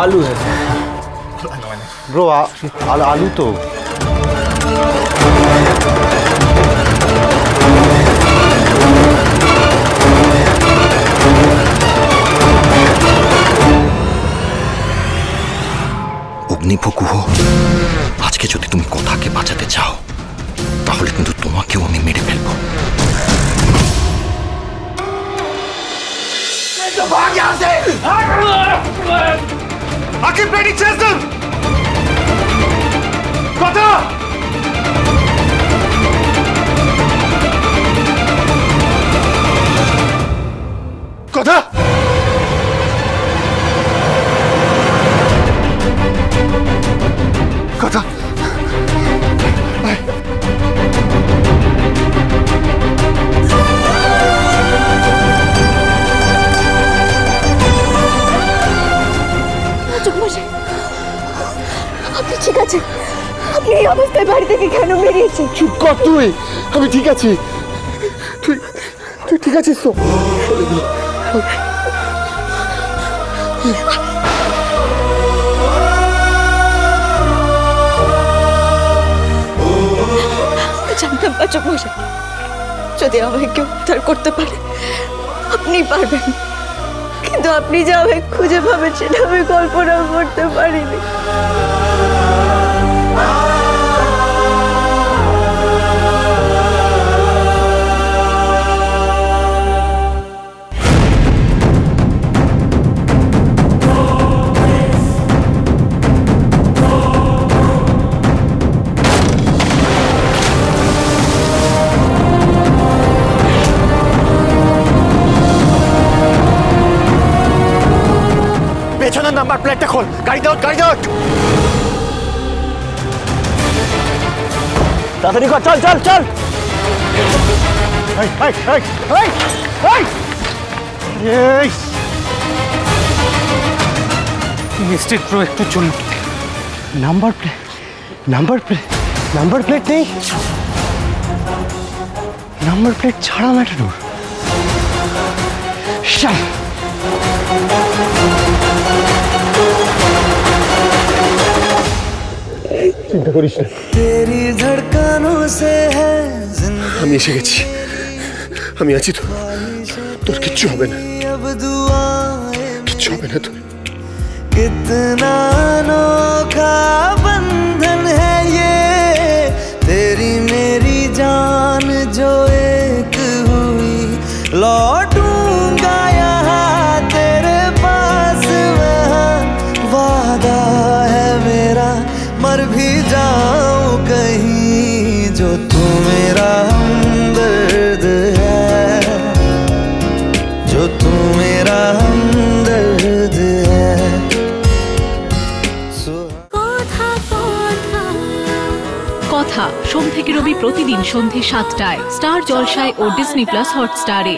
आलू है ब्रो आलू तो অগ্নিভকুহ আজকে যদি তুমি কথাকে বাঁচাতে চাও তাহলে কিন্তু তোমাকেও আমি মেরে ফেলবো। কথা কথা কথা আপনি ঠিক আছে? আপনি এই অবস্থায় বাড়ি থেকে কেন বেরিয়েছেন? চুপ কর তুই। আমি ঠিক আছি। তুই তুই ঠিক আছিস তো? জানতাম পাচক মশাই, যদি আমায় কেউ উদ্ধার করতে পারে আপনি পারবেন, কিন্তু আপনি যে আমায় খুঁজে পাবেন সেটা আমি কল্পনাও করতে পারিনি। পেছনের নাম্বার প্লেটটা খোল। গাড়ি দাও, গাড়ি দাও। তাড়াতাড়ি কর, চল চল চল। মিস্টেক প্রো একটু জন্য number plate, number plate, number plate নেই। নাম্বার প্লেট ছাড়া ম্যাটাডোর। চল। চিন্তা করিস না, আমি এসে গেছি। আমি আছি তো, তোর কিচ্ছু হবে না, কিচ্ছু হবে না তোর। कितना अनोखा बंधन है ये, तेरी मेरी जान जो एक हुई। लौटूंगा यहाँ तेरे पास, वहाँ वादा है मेरा, मर भी जाऊं कहीं जो तू मेरा हमदर्द है, जो तू मेरा हमदर्द है। কথা সোম থেকে রবি প্রতিদিন সন্ধ্যে ৭টায় স্টার জলসায় ও ডিজনি প্লাস হটস্টারে।